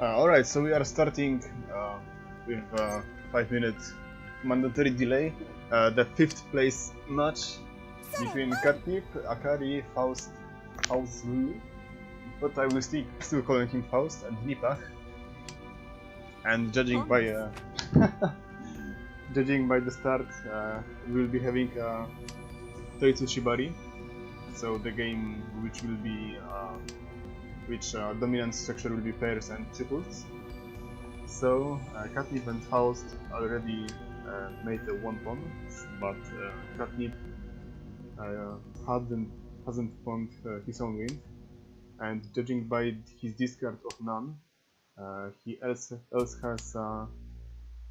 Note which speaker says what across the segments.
Speaker 1: Alright, so we are starting with 5 minutes mandatory delay. The 5th place match between Catnip, Akari, Fausl, but I will still calling him Faust, and Nipah. And judging by judging by the start, we will be having Toitsu Shibari, so the game which will be dominant structure will be pairs and triples. So Catnip and Faust already made a one pawn, but Catnip hasn't found his own win, and judging by his discard of none, he else has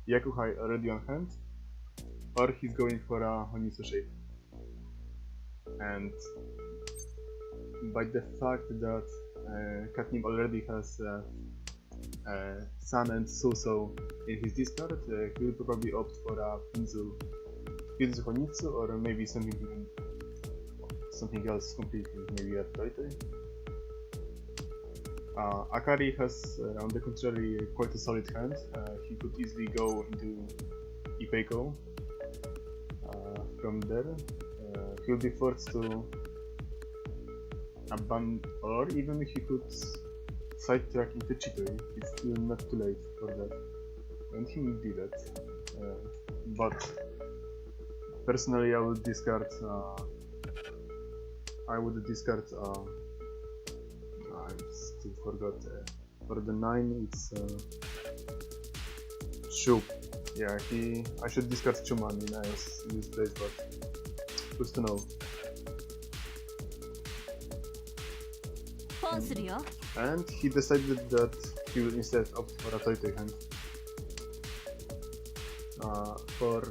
Speaker 1: Yakuhai already on hand, or he's going for a Honisu shape. And by the fact that Catnip already has Sun and Suso in his discard, he will probably opt for a Finzu Honitsu, or maybe something else completely, maybe a Toitoi. Akari has, on the contrary, quite a solid hand. He could easily go into Ipeiko. From there, he'll be forced to abandon, or even he could sidetrack into Chitoi. It's still not too late for that, and he will do that. But personally, I would discard. I still forgot. For the 9, it's Shu. Yeah, I should discard Chuman in this place, but who's to know? And he decided that he will instead opt for a Toitoi hand. For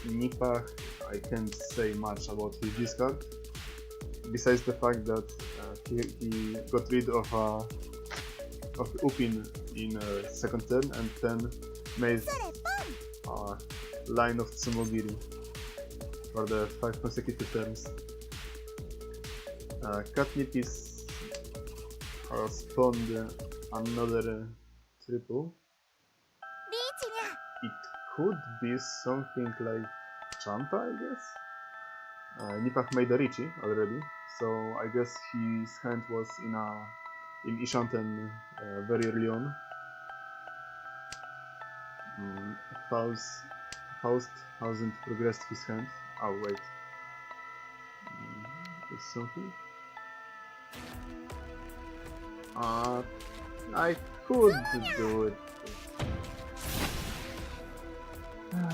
Speaker 1: Nipah, I can't say much about his discard, besides the fact that he got rid of Upin in second turn, and then made a line of Tsumogiri for the 5 consecutive turns. Catnip spawned another triple. It could be something like Chanta, I guess. Nipah made a Richie already, so I guess his hand was in Ishanten very early on. Faust hasn't progressed his hand. Oh wait, there's something. I could do it.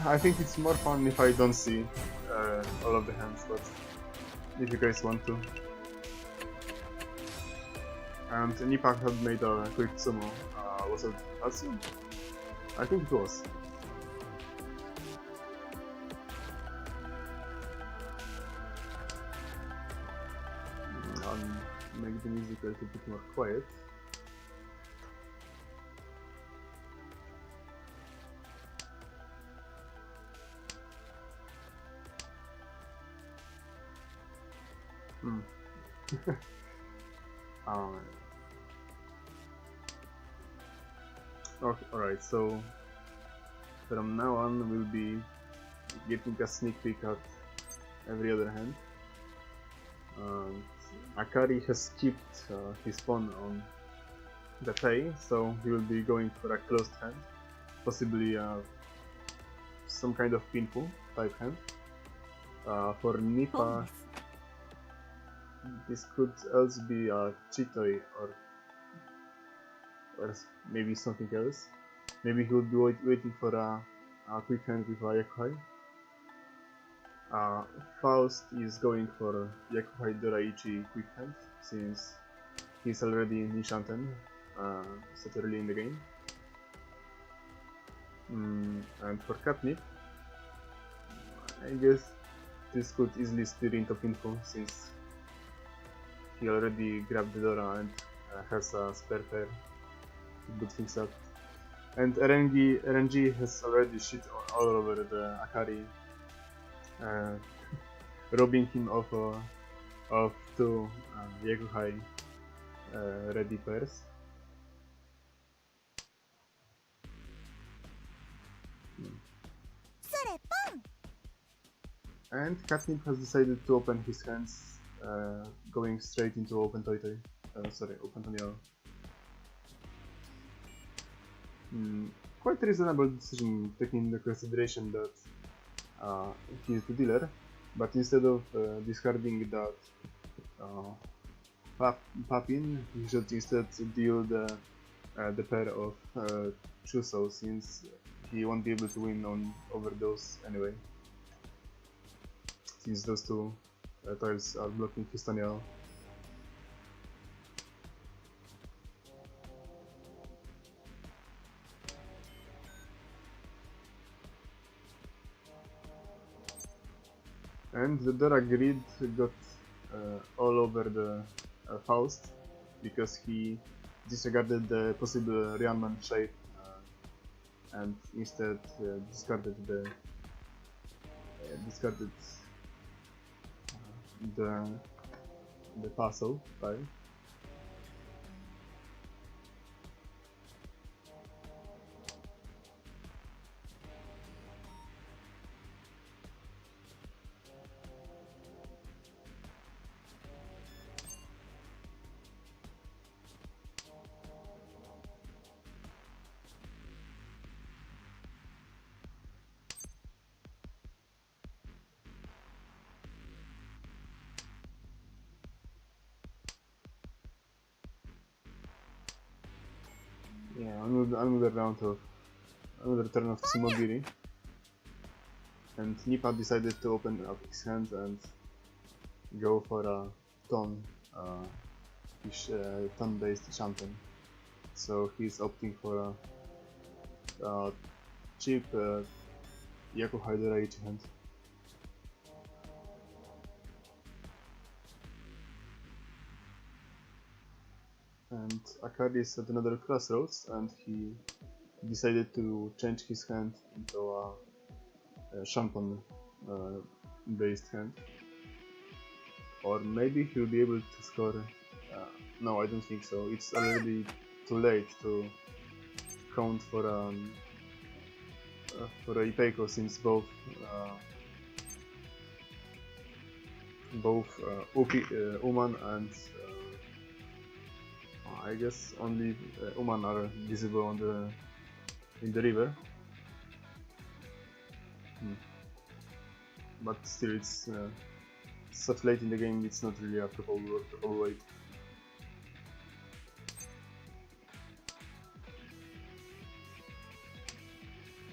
Speaker 1: I think it's more fun if I don't see all of the hands, but if you guys want to. And Nipah had made a quick sumo. Was it Atsu? I think it was. I'll make the music a little bit more quiet. Okay, alright, so from now on we'll be getting a sneak peek at every other hand. Akari has skipped his pawn on the pay, so he will be going for a closed hand, possibly some kind of pinful type hand. For Nipah, this could also be a Chitoi or maybe something else. Maybe he will be waiting for a quick hand with a Yakuhai. Faust is going for Yakuhai Doraichi quick hand, since he's already in Nishanten set early in the game. And for Catnip, I guess this could easily steer into pinful, since he already grabbed the Dora and has a spare pair to boot things up. And RNG has already shit all over the Akari, robbing him of 2 Yakuhai ready pairs. And Catnip has decided to open his hands, going straight into open Toy. Open Tonial. Quite reasonable decision, taking into consideration that he is the dealer, but instead of discarding that Papin, he should instead deal the pair of Chuso, since he won't be able to win over those anyway, since those two tiles are blocking his Tonial. And the Dora Grid got all over the Faust, because he disregarded the possible Ryanman shape and instead discarded the Fausl tile. Yeah, another turn of Tsumogiri, and Nipah decided to open up his hand and go for a ton-based champion. So he's opting for a cheap Yakuhai Doraichi hand. And Akari is at another crossroads, and he decided to change his hand into a Shampon based hand. Or maybe he'll be able to score. No, I don't think so. It's already too late to count for a Ipeiko, since both Uman and I guess only Uman are visible in the river. But still, it's such late in the game, it's not really a proper wait.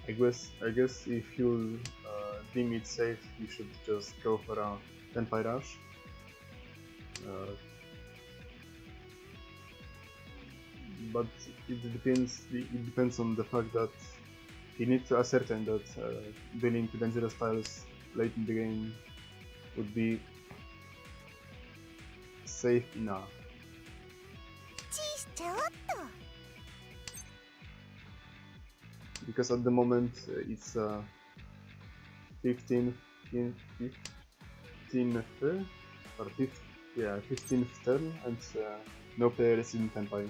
Speaker 1: I guess if you deem it safe, you should just go for a Tenpai Rush. But it depends on the fact that you need to ascertain that dealing dangerous tiles late in the game would be safe enough. Because at the moment it's 15th turn, and no player is in Tenpai.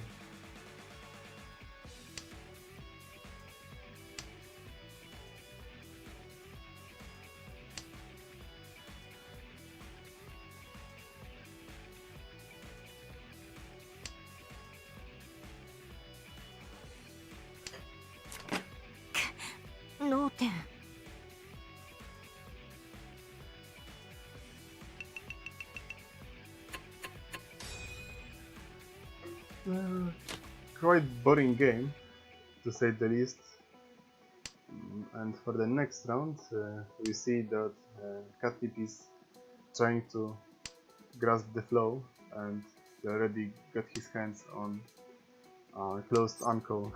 Speaker 1: Quite boring game, to say the least. And for the next round, we see that Catnip is trying to grasp the flow, and he already got his hands on closed Anko.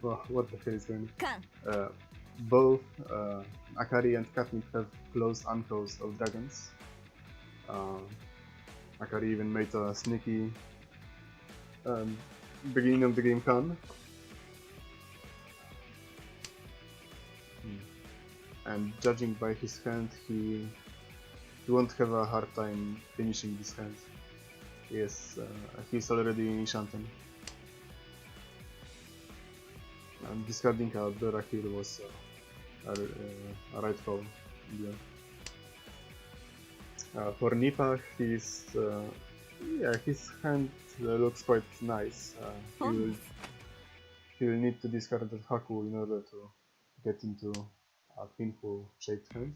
Speaker 1: Well, what the hell is going on? Both Akari and Catnip have closed Ankos of dragons. Akari even made a sneaky beginning of the game con. And judging by his hand, he won't have a hard time finishing this hand. Yes, he's already in Shanten. And discarding a Dora here was a right call. Yeah. For Nipah, his hand looks quite nice. He will need to discard that Haku in order to get into a pinful shaped hand.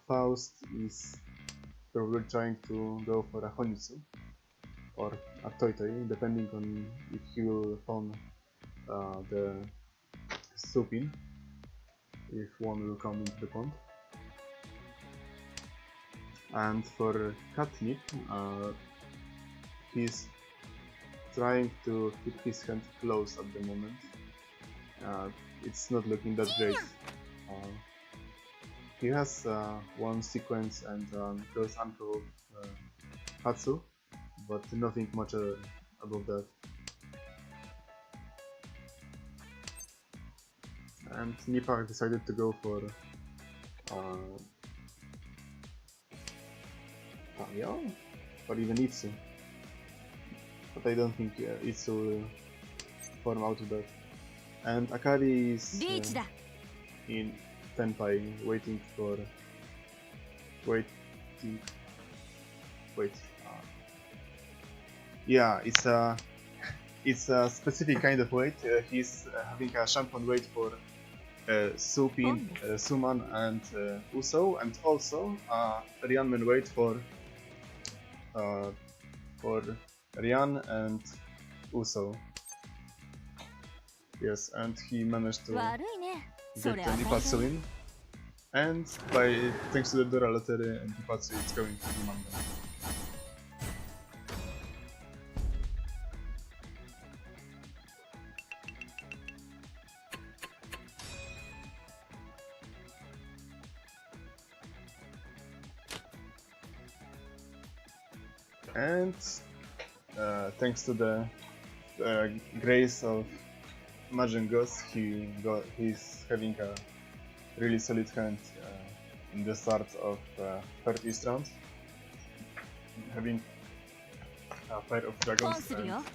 Speaker 1: Faust is probably trying to go for a Honitsu or a Toitoi, depending on if he will phone the Supin, if one will come into the pond. And for catnip, he's trying to keep his hand close at the moment. It's not looking that great. He has one sequence and close ankle Hatsu, but nothing much above that. And Nipah decided to go for Tamiya or even Itsu, but I don't think Itsu will form out of that. And Akari is in Tenpai waiting. Yeah, it's a specific kind of wait. He's having a shampoo wait for Supin, Suman and Uso, and also Ryanman wait for Ryan and Uso. Yes, and he managed to get the Nipatsu in, and thanks to the Dora lottery and Nipatsu, it's going to the manga. And thanks to the grace of Majin Ghost, he's having a really solid hand in the start of third East round, having a pair of dragons and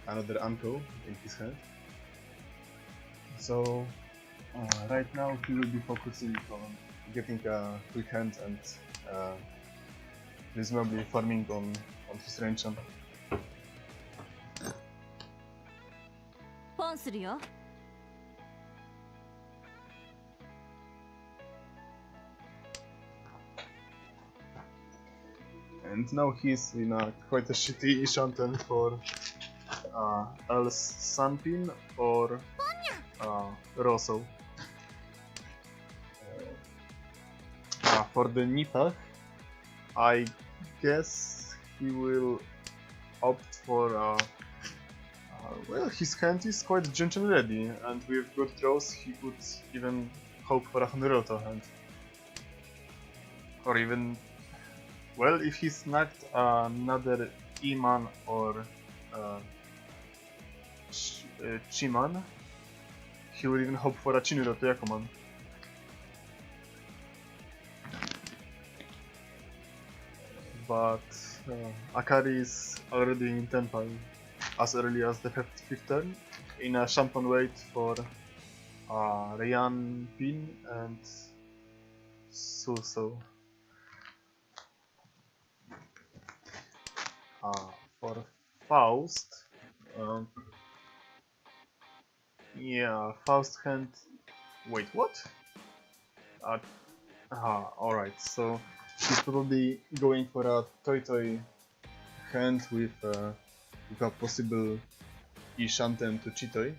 Speaker 1: another Anko in his hand. So right now he will be focusing on getting a quick hand and reasonably farming on his range. And now he's in quite a shitty Shanten for Earl's Sunpin or Rosso. For the Nipah, I guess he will opt for well, his hand is quite junction ready, and with good draws he could even hope for a Honorato hand. Or even, well, if he snagged another Iman or Chiman, he will even hope for a Chinuro to Yakuman. But Akari is already in Tenpai as early as the 5th turn in a Shampoo wait for Ryan Pin and Suso. For Faust, yeah, Faust hand. Wait, what? Alright, so he's probably going for a Toitoi hand with a possible Ishantem to Chitoi.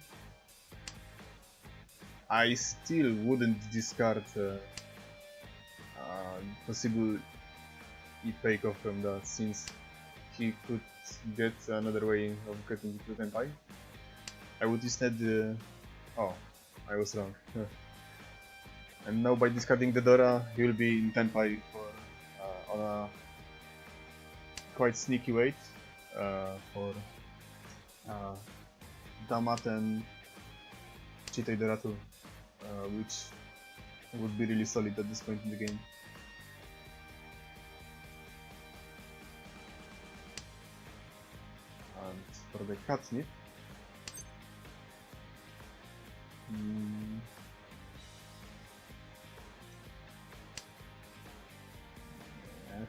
Speaker 1: I still wouldn't discard possible E-Pakeoff from that, since he could get another way of getting to Tenpai. I would instead... oh, I was wrong. And now by discarding the Dora, he will be in Tenpai for, on a quite sneaky wait for Damaten Chitoi Dora 2, which would be really solid at this point in the game. And for the catnip,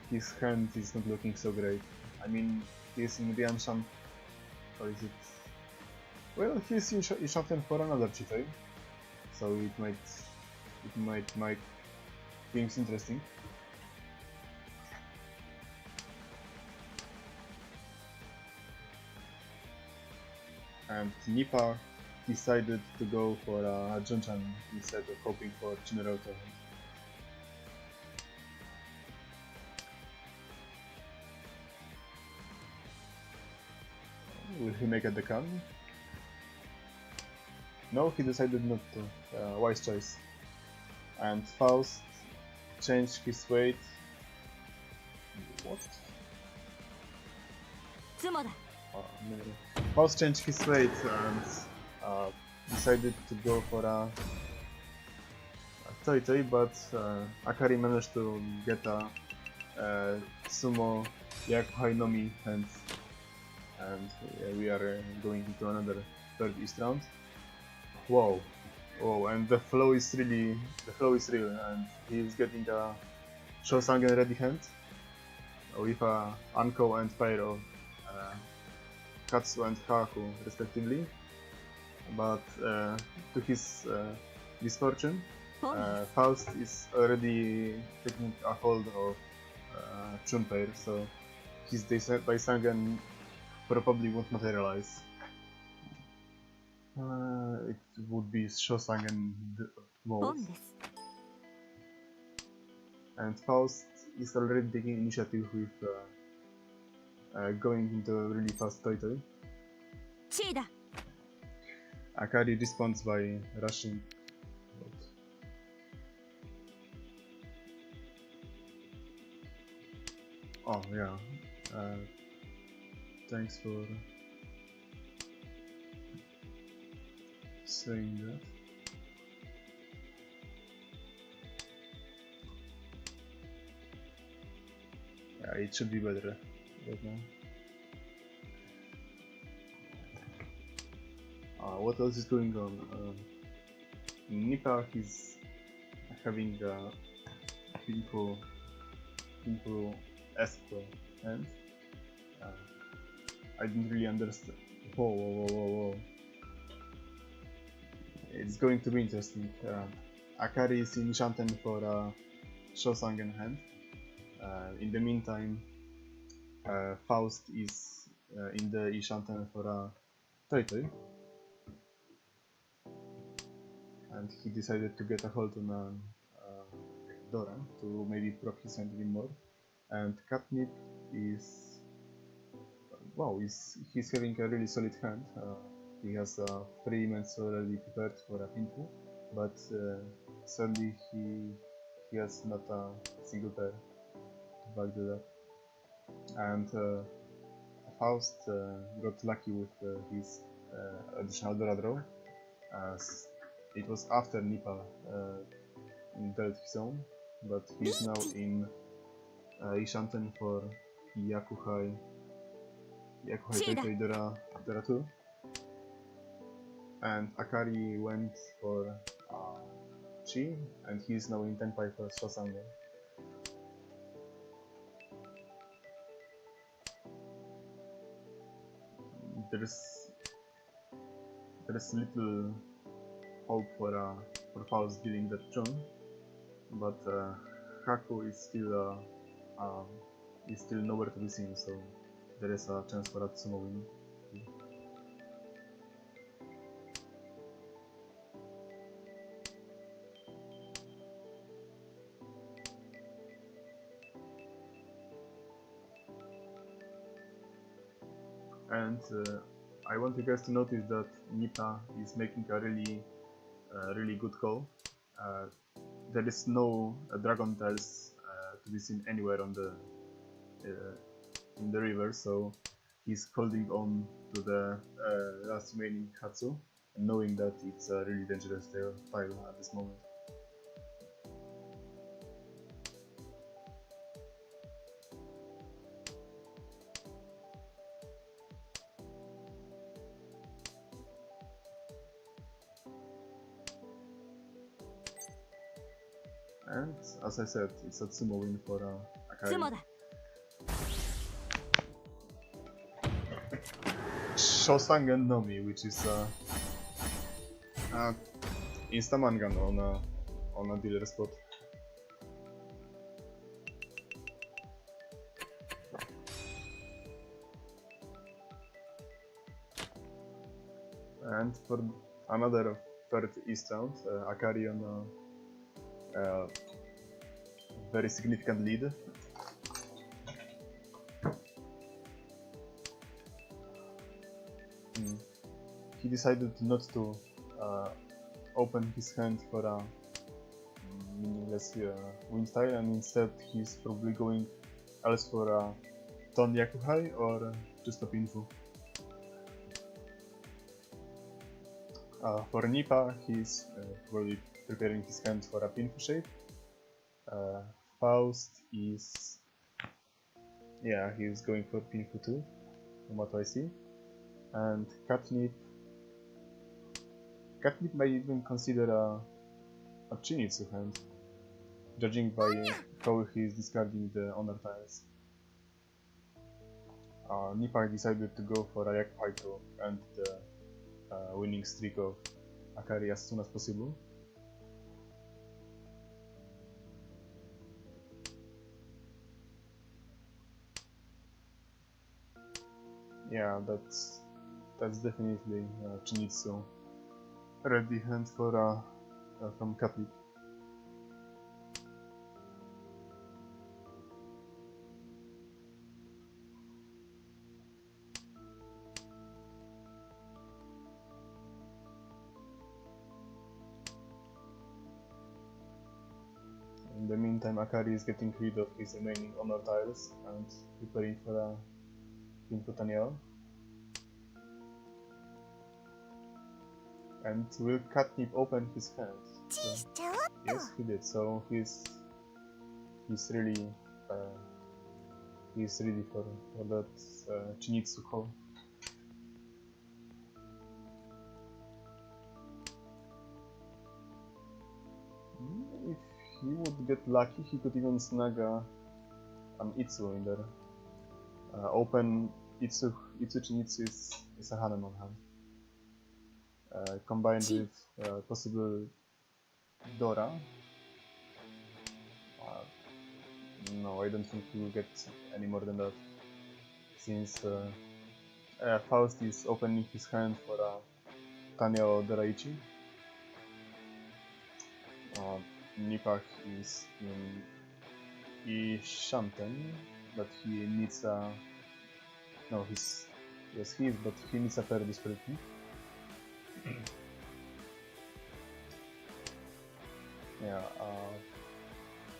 Speaker 1: his hand is not looking so great. I mean, he's in Rianshan, or is it? Well, he's in Shanten for another Chitei, so it might make things interesting. And Nipah decided to go for a Junchan instead of hoping for General Torrent. Will he make a decan? No, he decided not to. Wise choice. And Faust changed his weight. What? Faust changed his weight and decided to go for a Toy, but Akari managed to get a Sumo Yakuhai Nomi and we are going into another third East round. Whoa, and the flow is real, and he's getting a Shosangen ready hand with a Anko and Pyro, Katsu and Haku respectively, but to his misfortune, Faust is already taking a hold of Chunpei, so his Daisangen probably won't materialize. It would be Shosangen most. And Faust is already taking initiative with going into a really fast Toy. Akari responds by rushing. Oh yeah, thanks for saying that. Yeah, it should be better right now. What else is going on? Nipah is having a beautiful Esper hand. I didn't really understand. Whoa. It's going to be interesting. Akari is in Shanten for a Shosangen hand. In the meantime, Faust is in the Ishanten for a Toy. And he decided to get a hold on Dora to maybe proc his hand even more. And Catnip is... wow, he's having a really solid hand. He has 3 minutes already prepared for a pinfall, but sadly he has not a single pair to back that up. And Faust got lucky with his additional Dora draw, as it was after Nipah dealt his own, but he is now in Ishanten for Yakuhai Toy Dora 2. And Akari went for Chi, and he is now in Tenpai for Shosangen. There's little hope for Faust dealing that Chun, but Haku is still nowhere to be seen, so there is a chance for a Sumo win. And I want you guys to notice that Nipah is making a really good call. There is no Dragon Tails to be seen anywhere on the in the river, so he's holding on to the last remaining Hatsu, knowing that it's a really dangerous tile at this moment. And as I said, it's a Sumo win for Akari. Shosang and Nomi, which is Instamangan on a dealer spot. And for another third East round, Akari on a very significant lead. He decided not to open his hand for a meaningless win style, and instead he's probably going else for a Ton Yakuhai or just a Pinfu. For Nipah, he's probably preparing his hand for a Pinfu shape. Fausl is... yeah, he's going for Pinfu too, from what I see. And Catnip might even consider a Chinitsu hand, judging by how he is discarding the honor tiles. Nipah decided to go for a Yakuhai to end the winning streak of Akari as soon as possible. Yeah, that's definitely Chinitsu ready hand for from catnip. In the meantime, Akari is getting rid of his remaining honor tiles and preparing for a Pinfu. And will Catnip open his hand? Yes, he did. So he's really ready for that Chinitsu call. If he would get lucky, he could even snag an Itsu in there. Open Itsu Chinitsu is a Hanemon hand. Combined with possible Dora. No, I don't think he will get any more than that, since Faust is opening his hand for Tanya or Doraichi. Nipah is in Ishanten, but he needs a... no, yes, he is, but he needs a pair desperately. Yeah,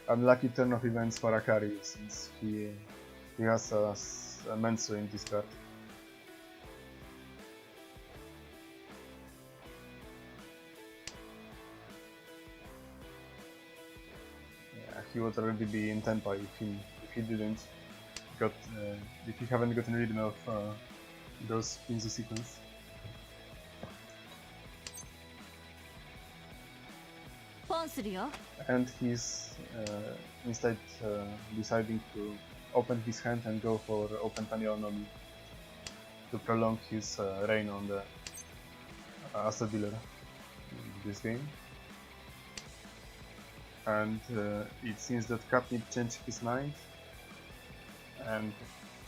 Speaker 1: unlucky turn of events for Akari, since he has a Mensu in this card. Yeah, he would already be in Tenpai if he didn't if he haven't gotten rid of those Pinzu sequence. And he's instead deciding to open his hand and go for open Tanya Nomi to prolong his reign on the Asset Dealer in this game. And it seems that Catnip changed his mind and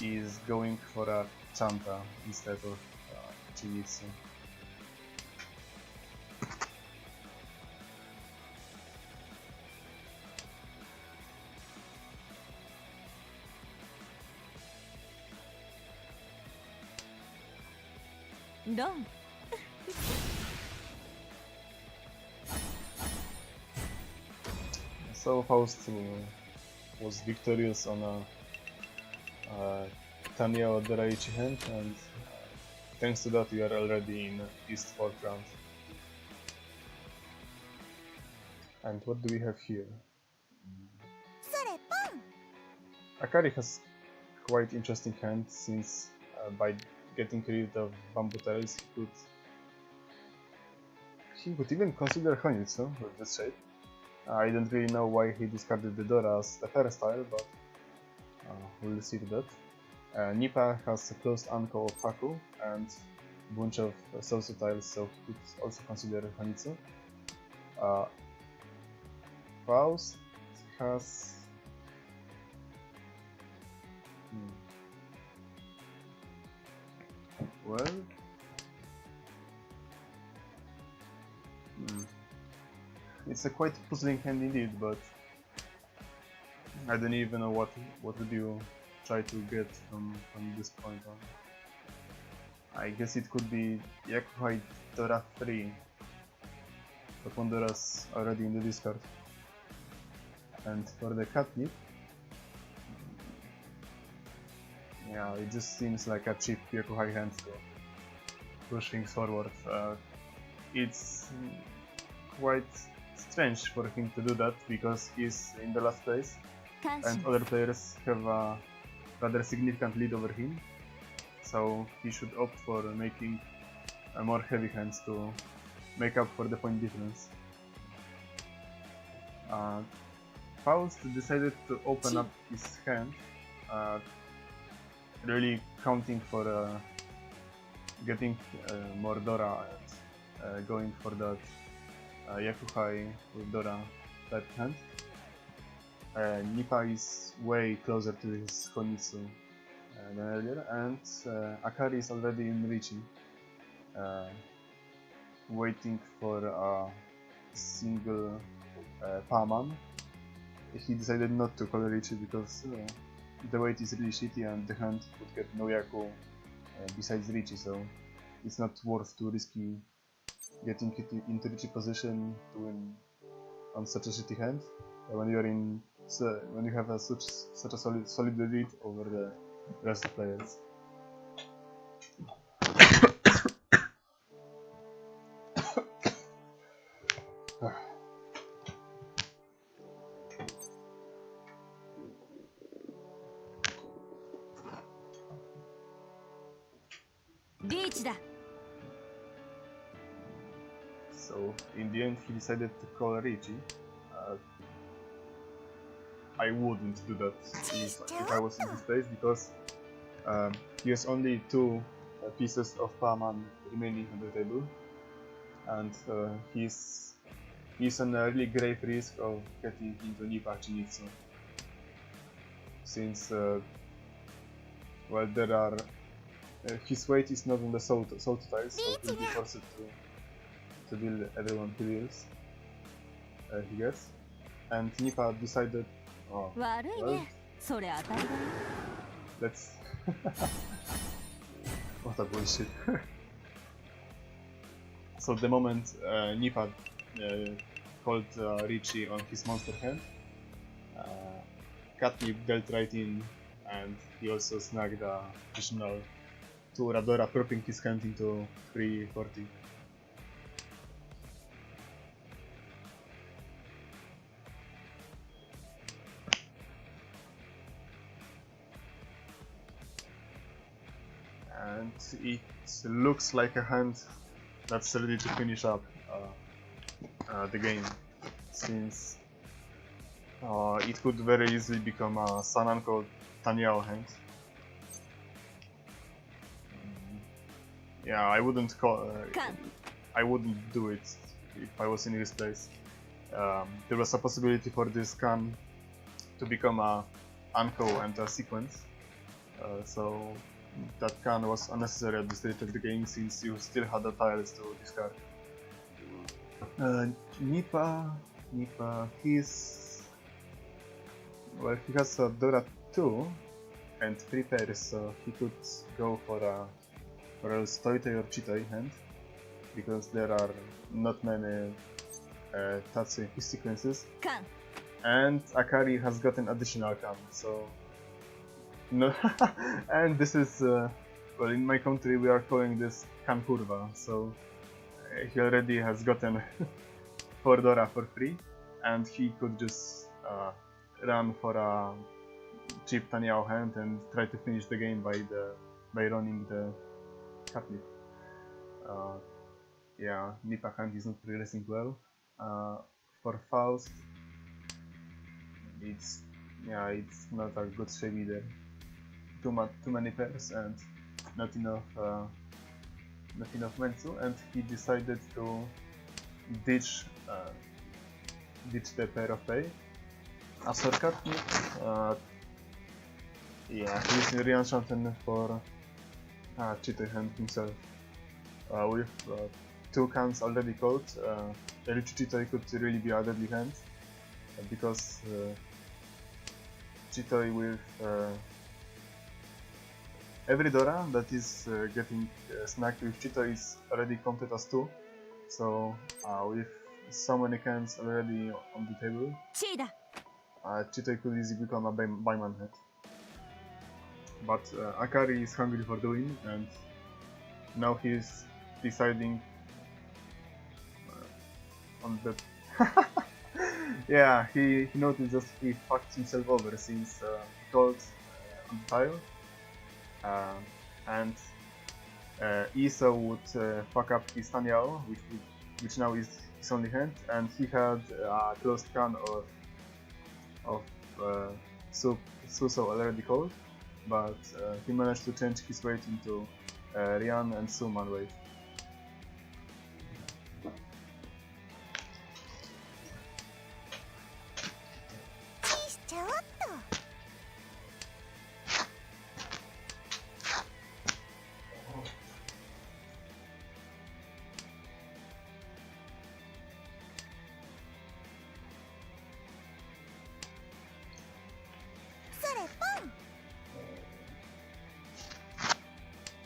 Speaker 1: is going for a Chanta instead of Chinitsu.
Speaker 2: No.
Speaker 1: So Faust was victorious on a Tanya or Doraichi hand, and thanks to that we are already in East 4th round. And what do we have here? Akari has quite interesting hand, since by getting rid of bamboo tiles he could even consider Honitsu with this shape. I don't really know why he discarded the Dora as the first tile, but we'll see to that. Nipah has a closed Anko of Haku, and bunch of Sosu tiles, so he could also consider Hanitsu. Faust has... Well... It's a quite puzzling hand indeed, but I don't even know what would you try to get from this point on. I guess it could be Yakuhai Dora 3, but one Dora's already in the discard. And for the catnip, yeah, it just seems like a cheap Yakuhai hand to push things forward. It's quite strange for him to do that because he's in the last place and other players have a rather significant lead over him, so he should opt for making more heavy hands to make up for the point difference. Faust decided to open up his hand, really counting for getting more Dora and going for that Yakuhai with Dora type hand. Nipah is way closer to his Honitsu than earlier, and Akari is already in Richi, waiting for a single Paman. He decided not to call Richi because the weight is really shitty and the hand would get no Yaku besides Richi, so it's not worth to risky getting into Richi position to win on such a shitty hand when you're in when you have such a solid lead over the rest of players. So in the end he decided to call Richi. I wouldn't do that if I was in his place because he has only two pieces of Paman remaining on the table, and he's on a really grave risk of getting into Nipah Chinitsu, since well, there are his weight is not on the Soul tiles, so he'll be forced to deal everyone he deals, he gets, and Nipah decided, oh, well, let's... What a bullshit. So the moment Nipah called Richi on his monster hand, Catnip dealt right in, and he also snagged a additional 2 Radora, propping his hand into 340. And it looks like a hand that's ready to finish up the game, since it could very easily become a Sananko Tanyao hand. Yeah, I wouldn't do it if I was in his place. There was a possibility for this Kan to become a Anko and a sequence, so that Kan was unnecessary at this stage of the game since you still had the tiles to discard. Nipah, he has a Dora 2 and 3 pairs, so he could go for a Stoitei or Chitei hand, because there are not many Tatsu in his sequences. And Akari has got an additional Kan, so... No, and this is, well, in my country we are calling this Kan Kurva, so he already has gotten 4 Dora for free, and he could just run for a cheap Tanyao hand and try to finish the game by running the catnip. Yeah, Nipah hand is not progressing well. For Faust, it's not a good shape either. Too many pairs and not enough nothing of Mensu, and he decided to ditch the pair of play. As for catnip, yeah, he's in re-enchanted for cheater hand himself. With 2 cans already called, Chitoi could really be a deadly hand, because Chitoi with every Dora that is getting snagged with Chitoi is already counted as 2, so with so many cans already on the table, Chitoi could easily become a Baiman head. But Akari is hungry for the win, and now he's deciding on the... yeah, he noticed that he fucked himself over since he called on the tile, and Iso would fuck up his Tanyao, which now is his only hand, and he had a closed can of Suso already called, but he managed to change his weight into Rian and Suman weight.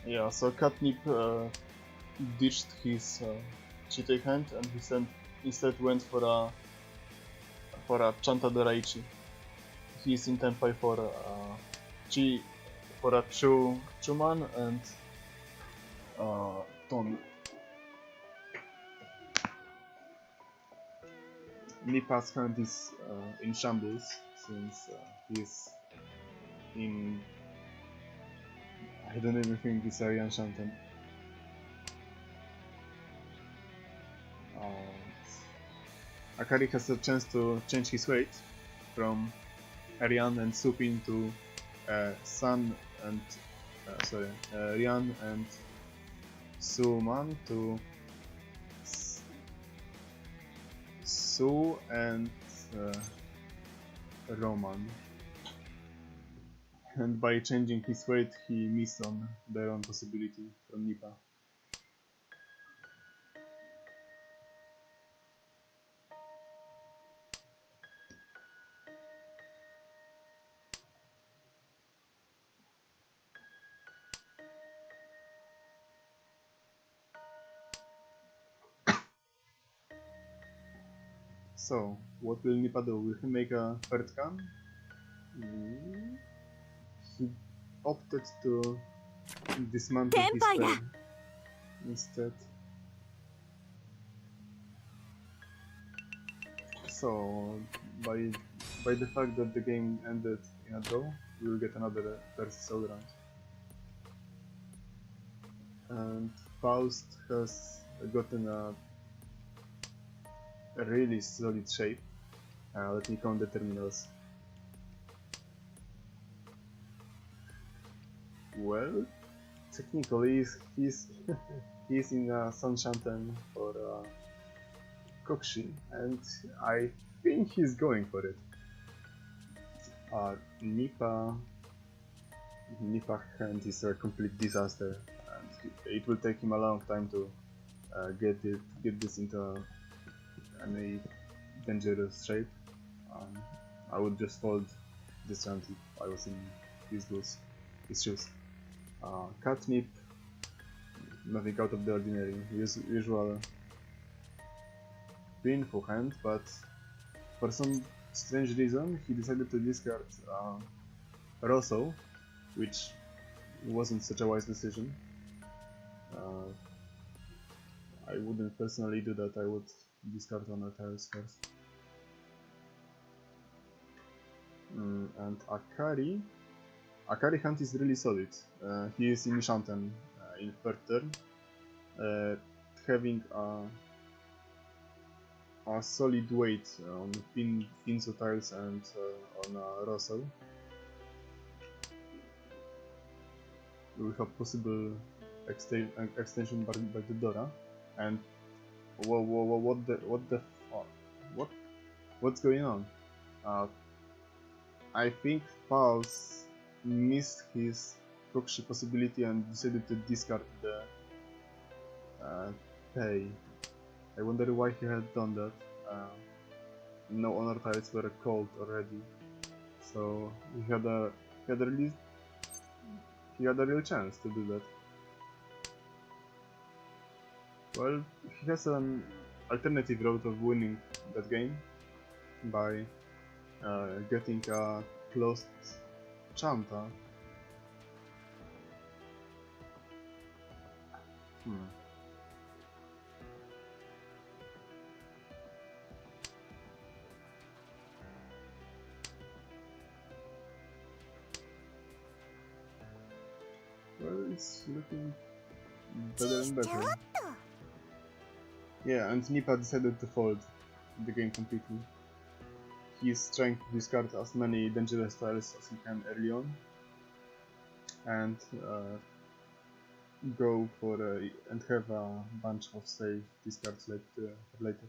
Speaker 1: Yeah, so Catnip ditched his Chitei hand, and he instead went for a Chanta Doraichi. He's in Tenpai for a Chuman and Ton. Nipah's hand is in shambles since he's in... I don't even think it's Arian Shantan. Akari has a chance to change his weight from Arian and Supin to San and Rian and Suman to Su and Roman. And by changing his weight, he missed on their own possibility from Nipah. So, what will Nipah do? Will he make a third can? He opted to dismantle his spell instead. So, by the fact that the game ended in a draw, we will get another first soul round. And Faust has gotten a really solid shape. Let me count the terminals. Well, technically he's in Sun Shanten for Kokshi, and I think he's going for it. Nipah hand is a complete disaster, and it will take him a long time to get this into any dangerous shape. I would just fold this round if I was in his shoes. Catnip, nothing out of the ordinary, usual painful hand, but for some strange reason he decided to discard Rosso, which wasn't such a wise decision. I wouldn't personally do that. I would discard on tiles first. And Akari hand is really solid. He is in Shanten in third turn, having a solid weight on Pinzo tiles and on Rosso, with a possible extension by the Dora, and whoa, what's going on? I think Fausl missed his proxy possibility and decided to discard the pay. I wonder why he had done that. No honor tiles were called already, so he had a real chance to do that. Well, he has an alternative route of winning that game by getting a closed Chanta. Well, it's looking better and better. Yeah, and Nipah decided to fold the game completely. He's trying to discard as many dangerous tiles as he can early on, and go for and have a bunch of safe discards for later.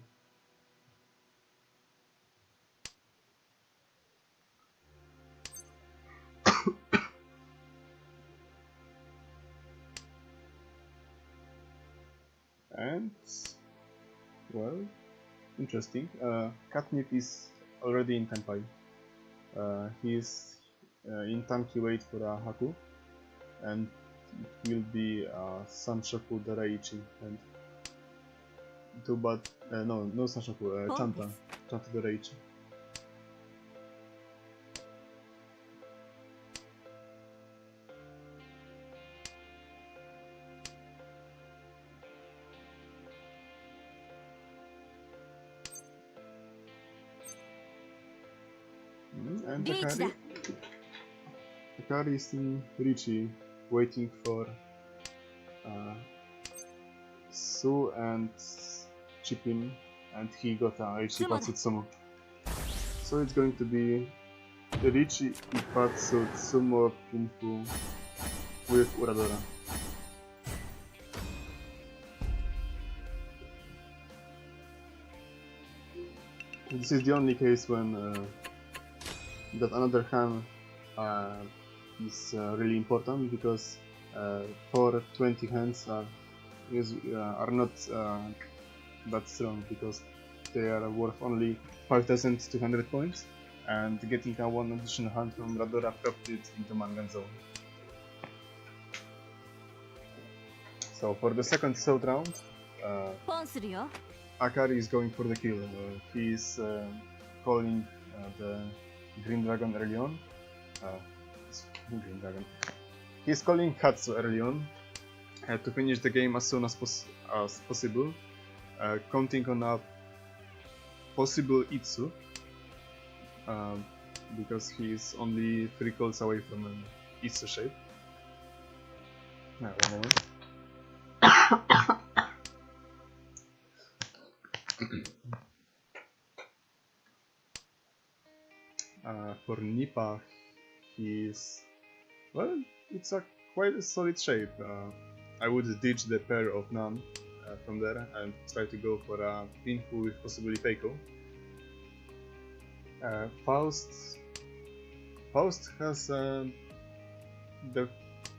Speaker 1: And well, interesting. Catnip is already in Tenpai. He is in Tanki wait for a Haku, and it will be Sanshoku Daraichi and no Sanshoku, Chanta Daraichi. And Akari is in Richie, waiting for Su and Chipin, and he got a Richie Patsutsumo. So it's going to be Richie Patsutsumo Pinfu with Uradora. This is the only case when that another hand is really important, because 420 hands are not that strong, because they are worth only 5,200 points, and getting a one additional hand from Radora propped it into Mangan zone. So for the second third round, Akari is going for the kill. He is calling the Green Dragon early on. Green Dragon. He's calling Hatsu early on to finish the game as soon as possible, counting on a possible Itsu, because he is only 3 calls away from an Itsu shape. One moment. For Nipah, he's it's quite a solid shape. I would ditch the pair of none from there and try to go for a Pinfu with possibly Peiko. Fausl has the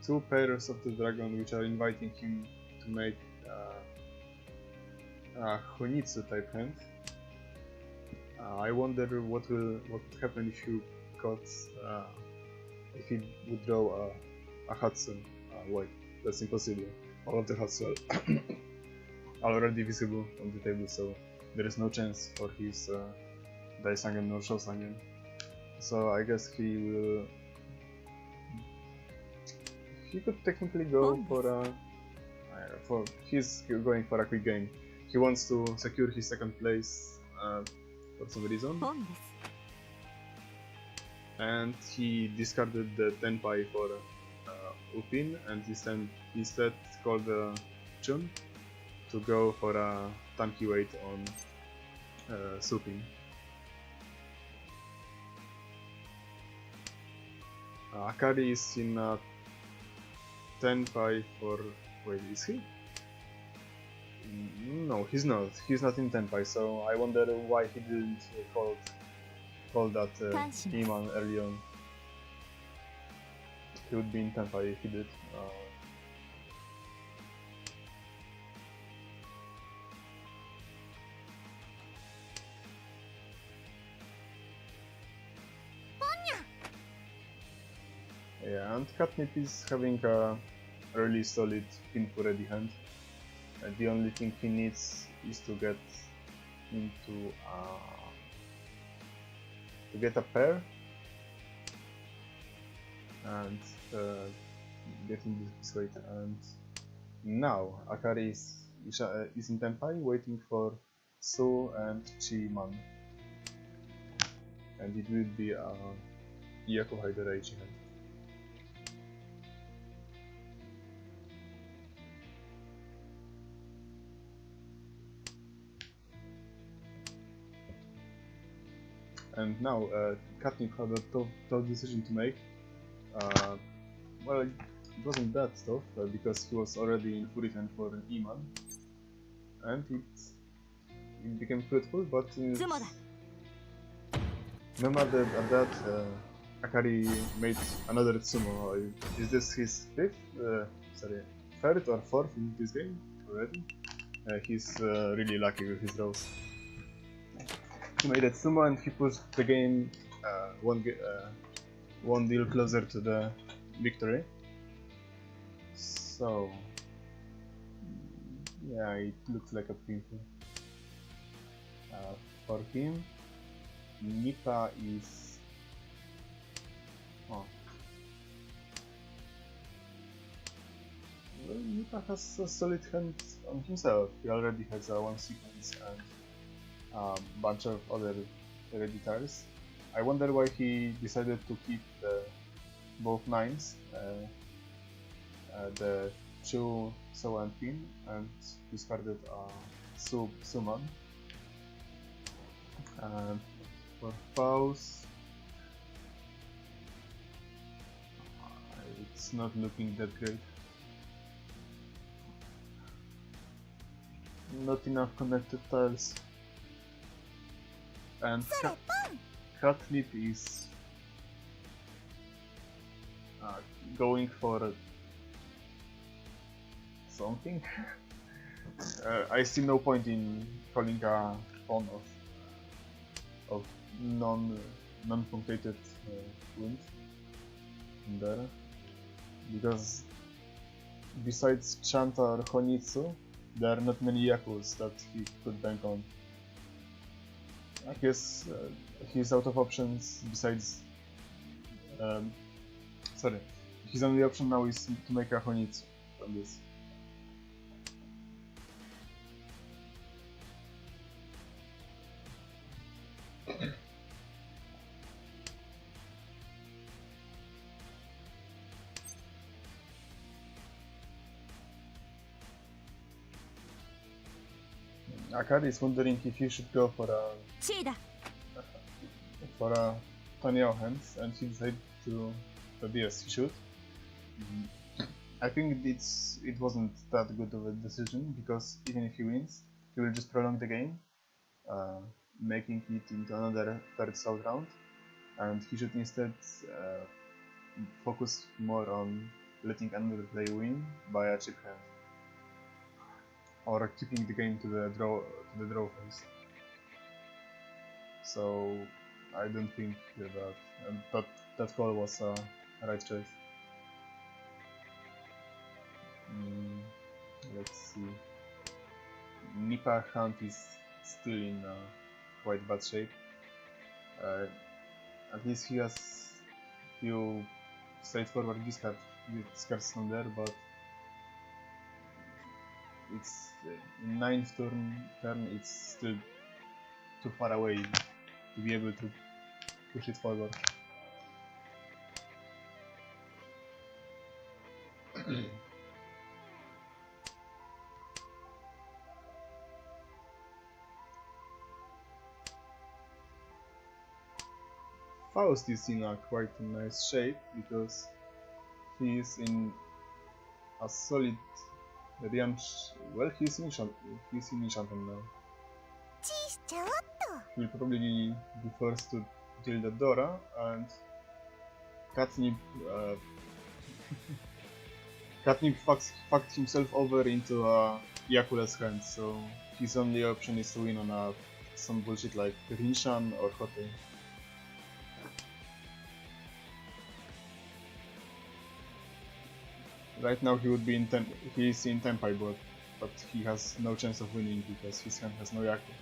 Speaker 1: 2 pairs of the dragon, which are inviting him to make a Honitsu type hand. I wonder what would happen if you got if he would draw a Hatsu white. That's impossible. All of the Hatsu are already visible on the table, so there is no chance for his Daisangen or Shosangen. So I guess he could technically go he's going for a quick game. He wants to secure his second place for some reason, and he discarded the Tenpai for Upin, and instead called Chun to go for a tanky weight on Supin. Akari is in a Tenpai for Wait, is he? No, he's not. He's not in Tenpai, so I wonder why he didn't call that Iman early on. He would be in Tenpai if he did. Yeah, and Catnip is having a really solid Pinfu ready hand. The only thing he needs is to get into to get a pair and get into this weight. And now Akari is in Tenpai waiting for Su and Chi-man, and it will be a Yakuhai Daraichi hand. And now Catnip had a tough decision to make. Well, it wasn't that tough because he was already in Furitan for Iman, and it became fruitful. But remember at that Akari made another Tsumo. Is this his third or fourth in this game already? He's really lucky with his rolls. He made a Tsumo and he pushed the game one deal closer to the victory. So yeah, it looks like a Pinfu. For him, Nipah is... Well, Nipah has a solid hand on himself. He already has a one sequence and a bunch of other hereditaries. I wonder why he decided to keep both nines, the Chu, So and Pin, and discarded Suman. And for Fausl, it's not looking that great. Not enough connected tiles. And Catnip is going for something. I see no point in calling a phone of non-punctated wind in there, because besides Chanta or Honitsu, there are not many Yakus that he could bank on. I guess he's out of options besides... his only option now is to make a Honitsu from this. Akari is wondering if he should go for a Tonyo hands, and he decided that yes, he should. I think it wasn't that good of a decision, because even if he wins, he will just prolong the game, making it into another third South round, and he should instead focus more on letting another player win by a chip hand, or keeping the game to the draw phase. So I don't think that call was a right choice. Let's see. Nipah hand is still in quite bad shape. At least he has few straightforward discards from there, but it's in 9th turn it's still too far away to be able to push it forward. Faust is in a quite nice shape because he is in a solid Rian, well, he's in Shanten now. He'll probably be forced to deal the Dora, and Catnip, Catnip fucked himself over into Yakula's hands, so his only option is to win on some bullshit like Rinshan or Hote. Right now he would be he's in Tenpai board, but he has no chance of winning because his hand has no Yaku.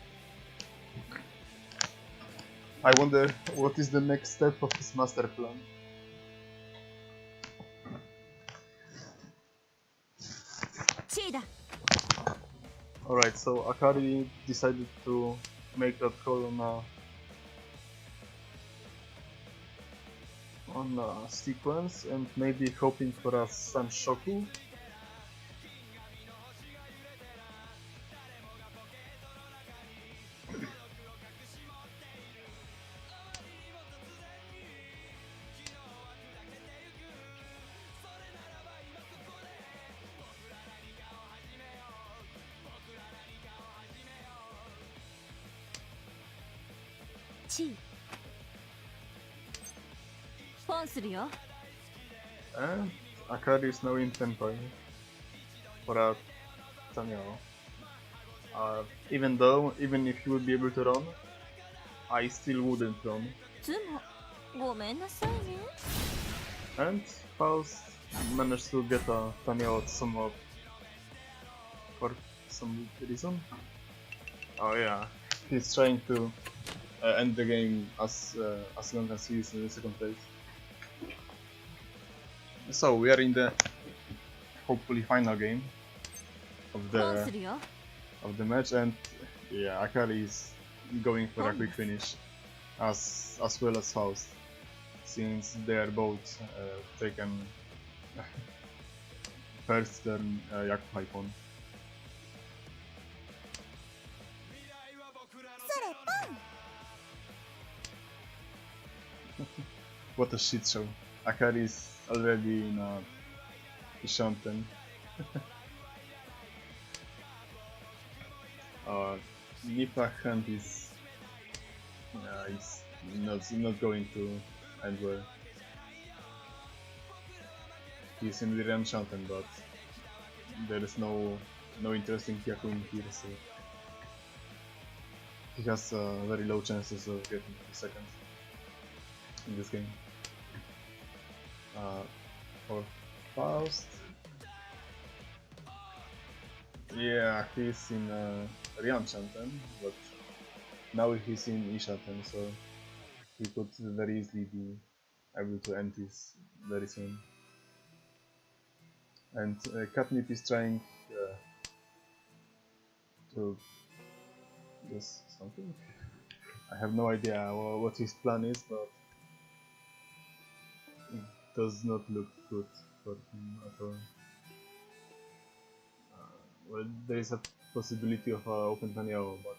Speaker 1: I wonder what is the next step of his master plan. Alright, so Akari decided to make that call on a sequence and maybe hoping for a Sanshoku. And Akari is now in Tenpai for a Tanyao. Even if he would be able to run, I still wouldn't run. And Fausl managed to get a Tanyao somewhat for some reason. Oh yeah, he's trying to end the game as long as he is in the second place. So we are in the hopefully final game of the match, and yeah, Akari is going for a quick finish, as well as Fausl, since they are both taken first turn Yaku pawn. What a shit show. Akari is already in Shanten. Nipah hand is not going to end well. He's in the Shanten, but there is no interesting Yaku in here, so he has very low chances of getting to second in this game. For Fausl, yeah, he's in Rian Shanten, but now he's in Ishanten, so he could very easily be able to end this very soon. And Catnip is trying to do something. I have no idea what his plan is, but it does not look good for him at all. Well, there is a possibility of open Tanyao, but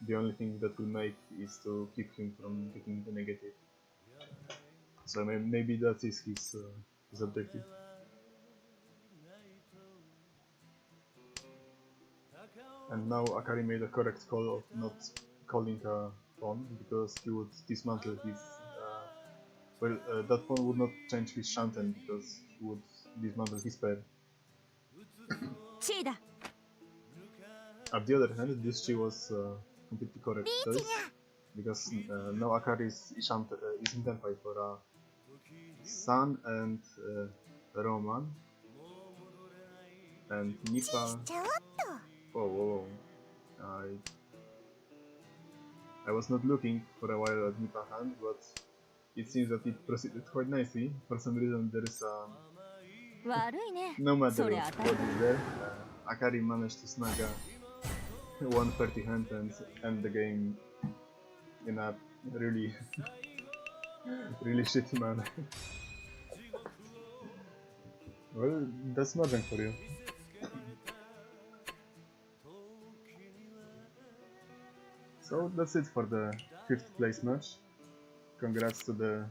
Speaker 1: the only thing that will make is to keep him from getting the negative. So maybe that is his objective. And now Akari made a correct call of not calling a pawn, because he would dismantle his... that pawn would not change his Shanten, because he would dismantle his pair. On the other hand, this Chi was completely correct choice, because now Akari is in Tenpai for Sun and Roman, and Nipah. Whoa. I was not looking for a while at Nipah hand, but it seems that it proceeded quite nicely. For some reason there is no matter what is there, Akari managed to snag a 130 hand and end the game in a really really shitty manner. Well, that's nothing for you. So that's it for the 5th place match. Congrats to the